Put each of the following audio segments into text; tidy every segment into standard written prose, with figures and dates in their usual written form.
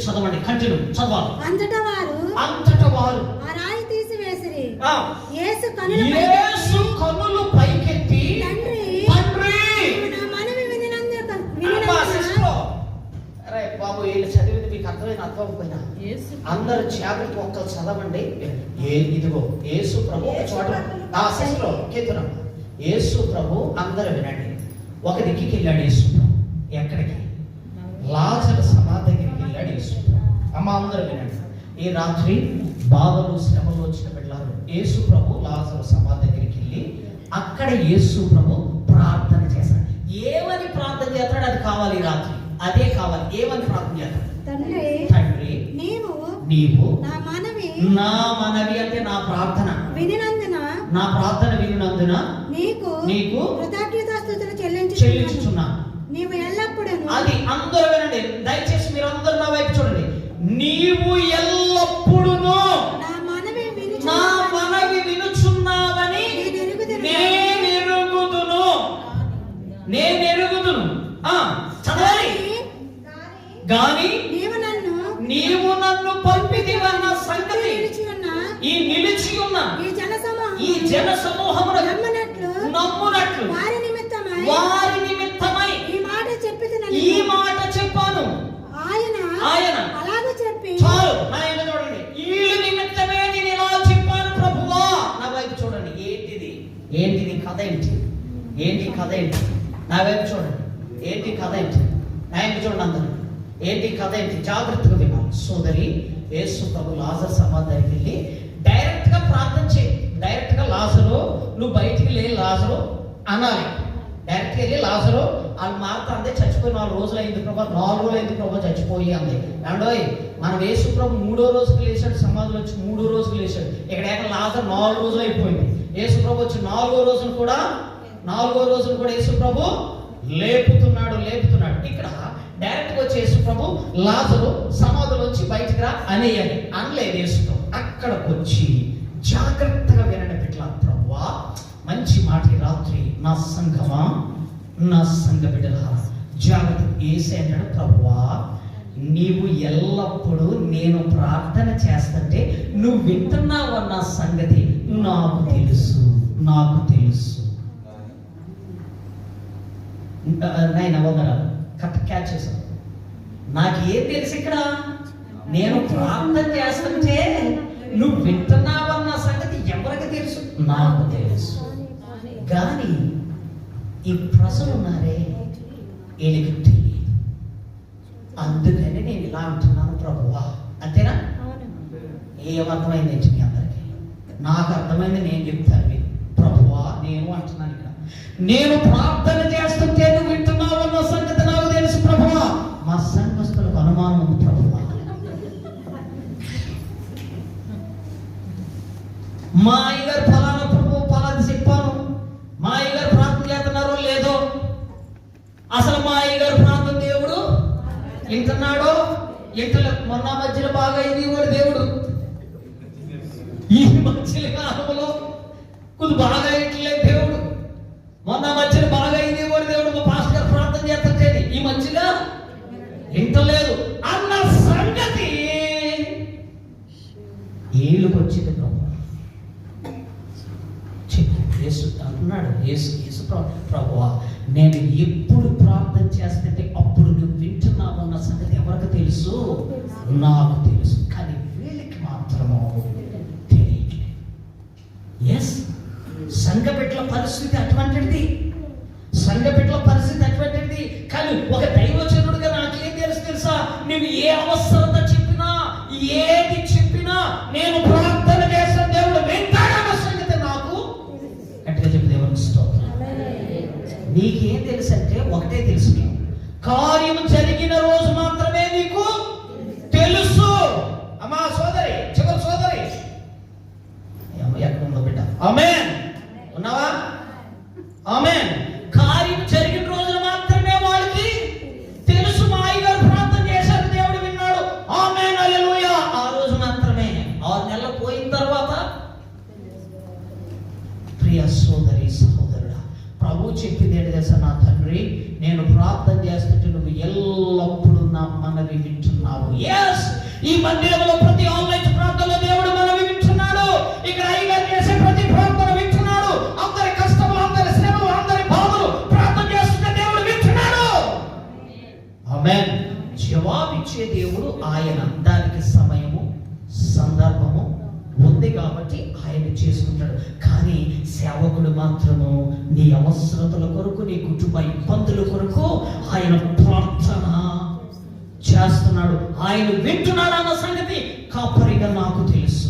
చదవండి, కంటిన్యూ చదవాలి. అంతటా వారు ఆ రాయి తీసివేసిరి. యేసు కన్నులు పైకెత్తి తండ్రి నా మనవి వినినందున బాబు వీళ్ళు చదివింది మీకు అర్థమైపోయినా అందరు జాగ్రత్త ఒక్కరు చదవండి. ఇదిగో యేసు ప్రభు ఒక చోట ఆ శిశులో కేతురం యేసు ప్రభు అందరూ వినండి. ఒక దిక్కి వెళ్ళాడు యేసు ప్రభు. ఎక్కడికి? లాజరు సమాధి దగ్గరికి వెళ్ళాడు యేసు ప్రభు. అమ్మ అందరూ వినండి. ఈ రాత్రి బాధలు శ్రమలు వచ్చిన బిడ్డలారు యేసు ప్రభు లాజరు సమాధి దగ్గరికి వెళ్ళి అక్కడ యేసు ప్రభు ప్రార్థన చేశాడు. ఏమని ప్రార్థన చేస్తాడు? అది కావాలి ఈ రాత్రి, అదే కావాలి. ఏమని ప్రార్థన చేస్తాడు? తండ్రి నీవు నా మనవి అంటే నా ప్రార్థన వినినందున నీకు కృతజ్ఞతాస్తుతులు చెల్లించుచున్నాను. నీవు ఎల్లప్పుడూ అది అందరూ వినండి, దయచేసి మీరు అందరూ నా వైపు చూడండి. నీవు ఎల్లప్పుడూ నా మనవి వినుచున్నావని నేను ఎరుగుదును. చదవాలి. గాని నీవు నన్ను పంపితివన్న సంగతి ఈ నిలిచి ఉన్న ఈ జన సమూహమును నమ్మునట్లు వారి నిమిత్తమై ఈ మాట చెప్పాను. ఆయన అలాగే చెప్పి చాలు. నాయన చూడండి, వీళ్ళ నిమిత్తమే నేను ఇలా చెప్పాను ప్రభువా. నా వైపు చూడండి. ఏంటిది కథ ఏంటి కథ ఏంటి? నా వైపు చూడండి. ఏంటి కథ ఏంటి? నాయన చూడండి అందరూ. ఏంటి కథ ఏంటి? జాగ్రత్తగా వినాలి. సోదరి, యేసు ప్రభు లాజరు సమాధి దగ్గరికి వెళ్ళి డైరెక్ట్ గా ప్రార్థన చేయి. డైరెక్ట్ గా లాజరు నువ్వు బయటికి లే లాజరు అనాలి. డైరెక్ట్ వెళ్ళి లాజరు వాళ్ళు మాట అందే చచ్చిపోయి 4 రోజులు అయింది ప్రభా, 4 రోజులు అయింది ప్రభా చచ్చిపోయి అంది. అండోయ్ మనం యేసు ప్రభు 3వ రోజుకి లేచాడు, సమాధిలో వచ్చి 3వ రోజుకి లేచాడు. ఇక్కడ లాజరు 4 రోజులు అయిపోయింది. యేసు ప్రభు వచ్చి 4వ రోజును కూడా యేసు ప్రభు లేపుతున్నాడు. ఇక్కడ డైరెక్ట్ గా వచ్చి యేసు ప్రభు లాజరు సమాధిలో వచ్చి బయటికి రా అనేయాలి అనలేదు యేసు ప్రభు. అక్కడికి వచ్చి జాగ్రత్తగా వినండి బిడ్డల. ప్రభువా మంచి మాట రాత్రి నా సంఘమా, నా సంఘ బిడ్డలారా జాగ్రత్త. యేసే అంటాడు, ప్రభువా నీవు ఎల్లప్పుడూ నేను ప్రార్థన చేస్తుంటే నువ్వు వింటున్నావన్న సంగతి నాకు తెలుసు. నాయన వందనాలు క్యాచ్ చేశాను. నాకు ఏం తెలుసు? ఇక్కడ నేను ప్రార్థన చేస్తుంటే నువ్వు వింటున్నావన్న సంగతి ఎవరికి తెలుసు? నాకు తెలుసు. కానీ ఈ ప్రజలు ఉన్నారే వీళ్ళకి తెలియదు. అందుకని నేను ఇలా అంటున్నాను ప్రభువా. అంతేనా? ఏమర్థమైంది ఏంటి మీ అందరికీ? నాకు అర్థమైంది, నేను చెప్తాను. ప్రభువా నేను అంటున్నాను ఇక్కడ, నేను ప్రార్థన చేస్తుంటే నువ్వు వింటున్నావు అన్న సంగతి నాకు తెలుసు ప్రభువా. మా సంఘస్థులకు అనుమానం ఉంది ప్రభువా. మా అయ్యగారు ఫలానా ప్రభు ఫలాది చెప్పాను. మా అయ్యగారు ప్రార్థన చేస్తున్నారో లేదో, అసలు మా అయ్యగారు ప్రార్థన దేవుడు వింటున్నాడో ఇంట్లో మొన్న మధ్యలో బాగా ఇది కూడా దేవుడు ఈ మధ్యలో కాలంలో కొద్ది బాగా ఇట్లేదు దేవుడు. మొన్న మధ్యలో బాగా ఇది కూడా దేవుడు మా పాస్టర్ గారు ప్రార్థన చేస్తుంటేది ఈ మధ్యలో వింటలేదు అన్న సంగతి ఏళ్ళకి వచ్చింది ప్రభు. యేసు అంటున్నాడు, యేసు ప్రభువా నేను ఎప్పుడు ప్రార్థన చేస్తుంటే అప్పుడు నువ్వు వింటున్నావు అన్న సంగతి ఎవరికి తెలుసు? నాకు తెలుసు. కానీ వీళ్ళకి మాత్రము తెలియట్లేదు. ఎస్, సంఘ బిడ్డల పరిస్థితి అటువంటిది. కానీ ఒక దైవజనుడిగా నాకేం తెలుసా? నువ్వు ఏ అవసరత చెప్పినా ఏది చెప్పినా నేను ప్రార్థన చేస్తాను, దేవుడు వింటాడన్న సంగతి నాకు గట్టిగా చెప్పి దేవునికి స్తోత్రం. నీకేం తెలుసు అంటే ఒకటే తెలుసు, కార్యం జరిగిన రోజు మాత్రమే నీకు తెలుసు. అమ్మా సోదరి, చివరి సోదరి ఎక్కడ ఉందో బిడ్డ? ఆమేన్. ఉన్నావా? ఆమేన్. కార్యం జరిగిన రోజున మాత్రమే వాళ్ళకి తెలుసు. మా అయ్యగారు ప్రార్థన చేశారు, దేవుడు విన్నాడు. ఆమేన్, హల్లెలూయా. ఆ రోజు మాత్రమే. 6 నెలలు పోయిన తర్వాత ప్రియ సోదరి సహోదరుడా, ప్రభు చెప్పింది ఏంటి తెలుసా? నా తండ్రి నేను ప్రార్థన చేస్తుంటే నువ్వు ఎల్లప్పుడూ నా మనవి వింటున్నావు. ఈ మందిరంలో ప్రతి ఆన్లైన్ ప్రార్థనలో దేవుడు మనవి వింటున్నాడు. ఇక్కడ అయ్యగారు చేసే ప్రతి ప్రార్థన వింటున్నాడు. అందరి కష్టములు, అందరి శ్రమలు, అందరి బాధలు ప్రార్థన చేస్తుంటే దేవుడు వింటున్నాడు. ఆమేన్. జవాబిచ్చే దేవుడు ఆయన. దానికి సమయము, సందర్భము ఉంది కాబట్టి ఆయన చేసుకుంటాడు. కానీ సేవకుడు మాత్రము నీ అవసరతల కొరకు, నీ కుటుంబ ఇబ్బందుల కొరకు ఆయన ప్రార్థన చేస్తున్నాడు. ఆయన వింటున్నాడు అన్న సంగతి కాపరిగా నాకు తెలుసు.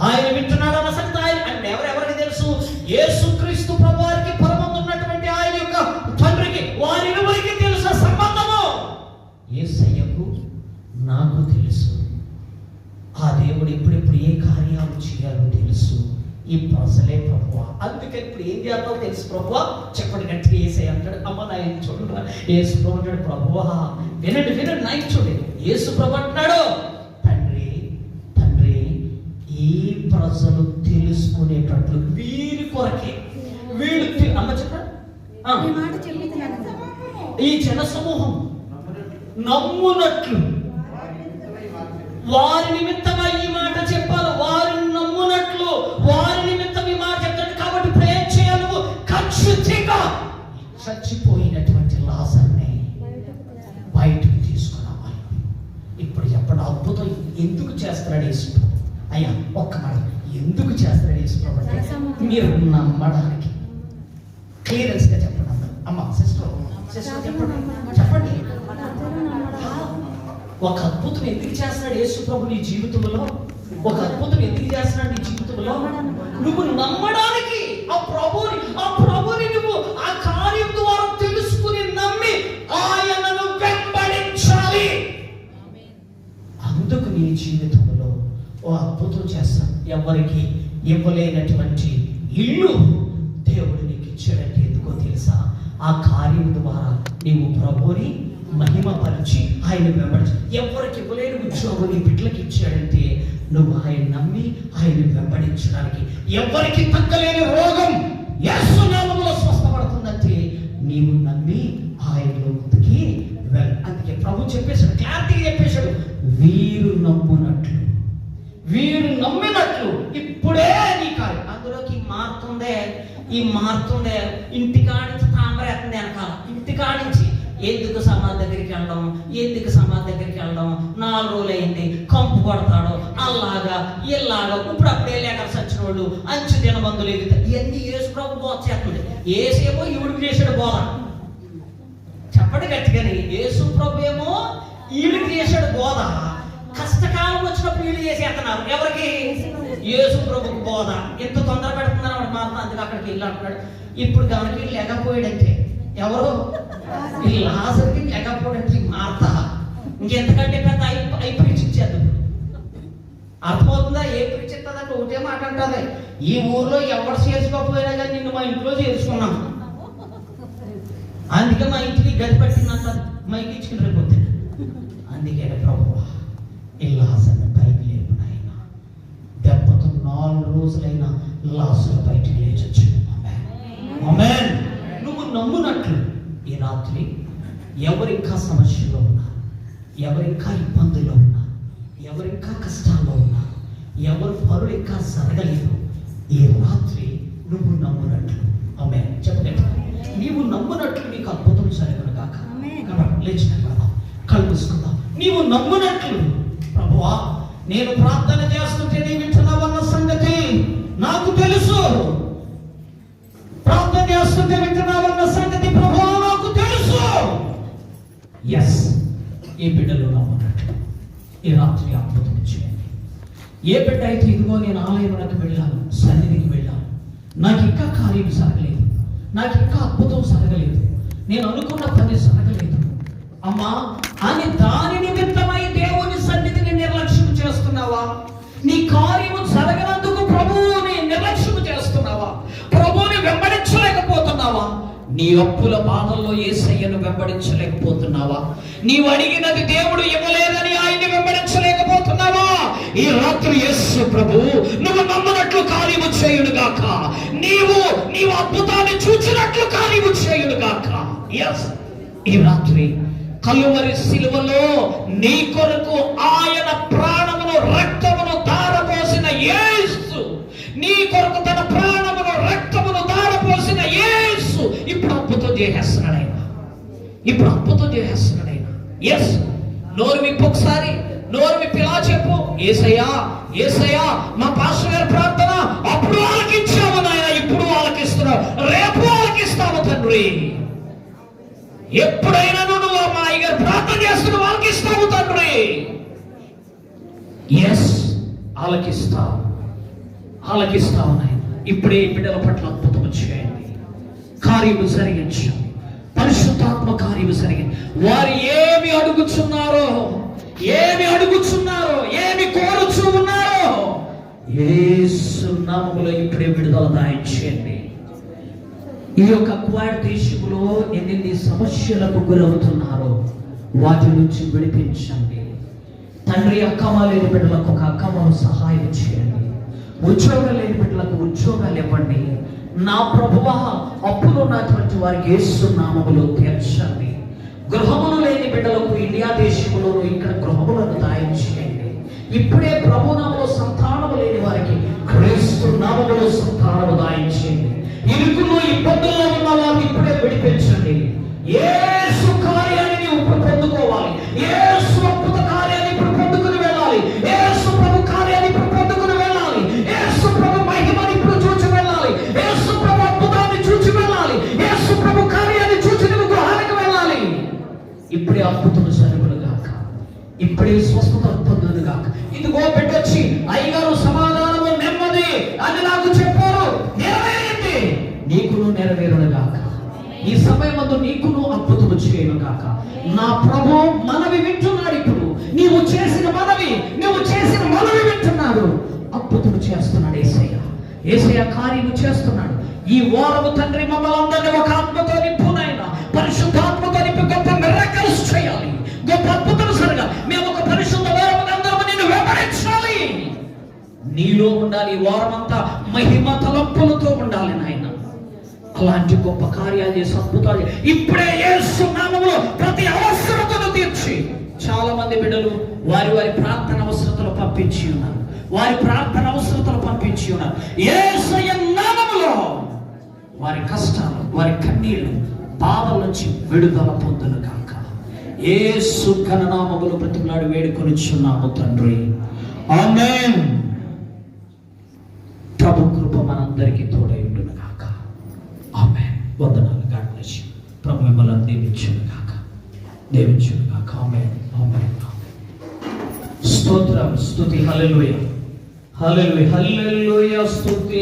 ఆయన వింటున్నాడు అన్న సంగతి ఆయన అంటే ఎవరెవరికి తెలుసు? యేసుక్రీస్తు ప్రభువారికి పరమందు ఉన్నటువంటి ఆయన యొక్క తండ్రికి, వారిరువురికి తెలుసు ఆ సంబంధము. యేసయ్యకు నాకు తెలుసు. ఆ దేవుడు ఎప్పుడెప్పుడు ఏ కార్యాలు చేయాలో తెలుసు. ఈ ప్రజలే ప్రభువా. అందుకని ఇప్పుడు ఏం చేద్దామో తెలుసు ప్రభువా. చెప్పండి గట్టిగా యేసయ్య అంటాడు. అమ్మ నాయన చూడరా, యేసు ప్రభు అంటాడు ప్రభువా. వినండి వినండి, నాయన చూడండి. యేసు ప్రభు అంటున్నాడు, తండ్రి తండ్రి ఈ ప్రజలు తెలుసుకునేటట్లు వీరి కొరకే వీళ్ళు అమ్మ చెప్పండి. ఈ మాట చెప్తున్నాను. ఈ జన సమూహం నమ్మునట్లు వారి నిమిత్తమై ఈ మాట చెప్పాలి. వారిని నమ్మునట్లు వారి నిమిత్తం ఈ మాట చెప్తాడు. కాబట్టి ప్రేయర్ చేయాలి. ఖచ్చితంగా చచ్చిపోయినటువంటి లాజర్ని బయటికి తీసుకురావాలి. ఇప్పుడు చెప్పండి, అద్భుతం ఎందుకు చేస్తున్నాడు యేసు ప్రభు? అయ్యా ఒక్క మాట, ఎందుకు చేస్తున్నాడు యేసు ప్రభు అంటే మీరు నమ్మడానికి. క్లియరెన్స్ గా చెప్పండి అందరూ. అమ్మ సిస్టర్ చెప్పండి చెప్పండి. ఒక అద్భుతం ఎందుకు చేస్తున్నాడు యేసు ప్రభు నీ జీవితంలో? ఒక అద్భుతం ఎందుకు చేస్తున్నాడు నీ జీవితంలో? నువ్వు నమ్మడానికి. ఆ ప్రభుని నువ్వు ఆ కార్యం ద్వారా తెలుసుకుని నమ్మి ఆయనను వెంబడించాలి. అందుకు నీ జీవితంలో ఓ అద్భుతం చేస్తాడు. ఎవరికి ఇవ్వలేనటువంటి ఇల్లు దేవుడు నీకు ఇచ్చాడంటే ఎందుకో తెలుసా? ఆ కార్యం ద్వారా నీవు ప్రభుని మహిమపరిచి ఆయన వెంబడించి. ఎవరికి ఇవ్వలేని ఉద్యోగం నీ బిడ్డలకు ఇచ్చాడంటే నువ్వు ఆయన నమ్మి ఆయన వెంబడించడానికి. ఎవరికి తగ్గలేని రోగం యేసు నామములో స్వస్థపడుతుందంటే నీవు నమ్మి ఆయనలో ముందుకి వెళ్ళు. అందుకే ప్రభు చెప్పేశాడు, క్లారిటీగా చెప్పేశాడు, వీరు నమ్మునట్లు వీరు నమ్మినట్లు ఇప్పుడే నీ కార్యం. అందులోకి ఈ మారుతుందే ఇంటికాడించి తామరేస్తుంది వెనకాల. ఇంటికాడించి ఎందుకు సమాధి దగ్గరికి వెళ్ళడం, ఎందుకు సమాధి దగ్గరికి వెళ్ళడం, 4 రోజులు అయింది, కంపు కొడతాడు, అలాగా ఇలాగా. ఇప్పుడు అప్పుడే లేక సచ్చిన వాళ్ళు అంచు దినబంధులు ఎగుతాయి. ఇవన్నీ యేసు ప్రభు బోధ చేస్తుంది. ఏసేమో ఈవిడికి చేసాడు బోధ. చెప్పండి గట్టిగాని. యేసు ప్రభు ఏమో ఈవిడికి చేసాడు బోధ. కష్టకాలం వచ్చినప్పుడు వీళ్ళు చేసేస్తున్నారు. ఎవరికి? యేసు ప్రభుకు బోధ. ఎంత తొందర పెడుతున్నారు అన్నమాట. మాత్రం అందుకు అక్కడికి వెళ్ళి అంటున్నాడు. ఇప్పుడు గమనికి లేకపోయాడంటే ఎవరు? ఈ లాజర్కి లేకపోవడానికి మార్త ఇంకెంతకంటే పెద్ద అయిపోయించేద్దాం. అర్థమవుతుందా? ఏ పిలిచిస్తుందంటే ఒకటే మాట అంటుంది, ఈ ఊర్లో ఎవరు చేసుకోకపోయినా కానీ నిన్ను మా ఇంట్లో చేర్చుకున్నాం, అందుకే మా ఇంటికి గది పట్టిందంట, మైకి ఇచ్చుకుని రేపోతే. అందుకే ప్రభువా ఈ లాజర్ని పైకి లేపు నాయన. దెబ్బతో 4 రోజులైనా లాజరు బయటికి లేచొచ్చు. ఆమేన్. నువ్వు నమ్మునట్లు ఈ రాత్రి ఎవరింకా సమస్యలో ఉన్నారు, ఎవరింకా ఇబ్బందుల్లో ఉన్నారు, ఎవరింకా కష్టాల్లో ఉన్నారు, ఎవరు పనులు ఇంకా జరగలేదు, ఈ రాత్రి నువ్వు నమ్మునట్లు. ఆమేన్. చెప్పగలరు. నీవు నమ్మునట్లు నీకు అద్భుతం జరగను గాక. కాబట్టి లేచిన కళ్ళు మూసుకుందాం. నీవు నమ్మునట్లు. ప్రభువా నేను ప్రార్థన చేస్తుంటే నీ వింటున్నావన్న సంగతి నాకు తెలుసు. ప్రార్థన చేస్తుంటే వింటున్నావన్న సంగతి ప్రభువా నాకు తెలుసు. ఎస్, ఏ బిడ్డలు నమ్మునట్లు ఈ రాత్రి అద్భుతం చేయండి. ఏ బిడ్డ అయితే ఇదిగో నేను ఆలయంలోకి వెళ్ళాను, సన్నిధికి వెళ్ళాను, నాకు ఇంకా కార్యం జరగలేదు, నాకు ఇంకా అద్భుతం జరగలేదు, నేను అనుకున్న పని జరగలేదు అమ్మా అని దాని నిమిత్తమై దేవుని సన్నిధిని నిర్లక్ష్యం చేస్తున్నావా? నీ కార్యము జరగనందుకు ప్రభువుని నిర్లక్ష్యం చేస్తున్నావా? ప్రభువుని వెంబడించలేకపోతున్నావా? నీ అప్పుల బాధల్లో యేసయ్యను వెంబడించలేకపోతున్నావా? నీవు అడిగినది దేవుడు ఇవ్వలేదని ఆయన్ని వెంబడించలేకపోతున్నావా? ఈ రాత్రి యేసు ప్రభు నువ్వు నమ్మునట్లు కార్యము చేయును గాక. నీవు అద్భుతాన్ని చూచినట్లు కార్యము చేయును గాక. ఈ రాత్రి కలువరి సిలువలో నీ కొరకు ఆయన ప్రాణమును రక్తమును ధారపోసిన యేసు, నీ కొరకు తన ప్రాణమును రక్తమును ధారపోసిన యేసు ఇప్పుడు అద్భుతం చేసేస్తున్నాడు ఆయన. ఇప్పుడు అద్భుతం చేసేస్తున్నాడు ఆయన. ఎస్, నోరు విప్పు, ఒకసారి నోరు విప్పి ఇలా చెప్పు, యేసయ్యా యేసయ్యా, మా పాస్టర్ గారి ప్రార్థన అప్పుడు ఆలకించాము నాయన, ఇప్పుడు ఆలకిస్తున్నావు, రేపు ఆలకిస్తాము తండ్రి. ఎప్పుడైనా నువ్వు మా అయ్యగారు ప్రార్థన చేస్తున్నావు, ఆలకిస్తావు తండ్రి. ఎస్, ఆలకిస్తావు, ఆలకిస్తావు నాయన. ఇప్పుడే బిడ్డల పట్ల అద్భుతం చేయండి, కార్యము జరిగించండి, పరిశుద్ధాత్మ కార్యము జరిగింది. వారు ఏమి అడుగుచున్నారో, ఏమి అడుగుచున్నారో, ఏమి కోరుచు ఉన్నారో యేసు నామములో ఇప్పుడే విడుదల దయచేయండి. ఈ యొక్క క్వాడ్ దేశంలో ఎన్ని సమస్యలకు గురవుతున్నారో వాటి నుంచి విడిపించండి తండ్రి. అక్కమ లేని బిడ్డలకు ఒక అక్కమను సహాయం చేయండి. ఉద్యోగం లేని బిడ్డలకు ఉద్యోగాలు ఇవ్వండి. నా ప్రభువా, అప్పులు ఉన్నటువంటి వారికి యేసు నామములో తీర్చండి. గృహములు లేని బిడ్డలకు ఇండియా దేశంలోను ఇక్కడ గృహములను దాయం చేయండి. ఇప్పుడే ప్రభు నామములో సంతానము లేని వారికి క్రీస్తు నామములో సంతానము దాయం చేయండి. ఇరుకులో ఇబ్బందుల్లో ఉన్న వారిని ఇప్పుడే విడిపించండి. యేసు కార్యాన్ని నీవు ఇప్పుడు పొందుకోవాలి. యేసు అద్భుత కార్యాన్ని ఇప్పుడు పొందుకుని వెళ్ళాలి. యేసు ప్రభు కార్యాన్ని ఇప్పుడు పొందుకుని వెళ్ళాలి. యేసు ప్రభు మహిమని ఇప్పుడు చూచి వెళ్ళాలి. యేసు ప్రభు అద్భుతాన్ని చూచి వెళ్ళాలి. యేసు ప్రభు కార్యాన్ని చూచి నువ్వు గృహానికి వెళ్ళాలి. ఇప్పుడే అద్భుతం జరుగును గాక, ఇప్పుడే స్వస్థత పొందును గాక. ఇదిగో పెట్టొచ్చి అయ్యగారు సమాధానము నెమ్మది అని నాకు చెప్పారు, నెరవేరింది, నీకును నెరవేరును గాక. ఈ సమయమందు నీకును అద్భుతము చేయను గాక. నా ప్రభు మనవి వింటున్నాడు. ఇప్పుడు నీవు చేసిన మనవి, నువ్వు చేసిన మనవి వింటున్నాడు. అద్భుతము చేస్తున్నాడు యేసయ్య. యేసయ్య కార్యము చేస్తున్నాడు. ఈ వారము తండ్రి మమ్మల్ని అందరినీ ఒక ఆత్మతో నింపునైనా, పరిశుద్ధాత్మతో నింపి గొప్ప మిరకల్స్ చేయాలి, గొప్ప అద్భుతం సరగా మేము ఒక పరిశుద్ధ వారము అందరము నిన్ను వెంబడించాలి. నీలో ఉండాలి. ఈ వారమంతా మహిమ తలంపులతో ఉండాలి నాయన. అలాంటి గొప్ప కార్యాలు చేసి అద్భుతాలు ఇప్పుడే యేసు నామములో ప్రతి అవసరతను తీర్చి, చాలా మంది బిడ్డలు వారి వారి ప్రార్థన అవసరతలు పంపించి ఉన్నారు. వారి ప్రార్థన అవసరతలు పంపించి ఉన్నారు. యేసయ్య నామములో వారి కష్టాలు, వారి కన్నీళ్లు, బాధల నుంచి విడుదల పొందును కాక. యేసు ఘన నామములో ప్రతినాడు వేడుకొనిచున్నాము తండ్రి, ఆమేన్. ప్రభు కృప మనందరికీ తోడై ఉండును గాక. ఆమేన్. వందనాలు. God bless you. ప్రభు మిమ్మల్ని దీవించును గాక, దీవించును గాక. ఆమేన్, ఆమేన్, ఆమేన్. స్తోత్రం, స్తుతి, హల్లెలూయా, హల్లెలూయా, హల్లెలూయా, స్తుతి.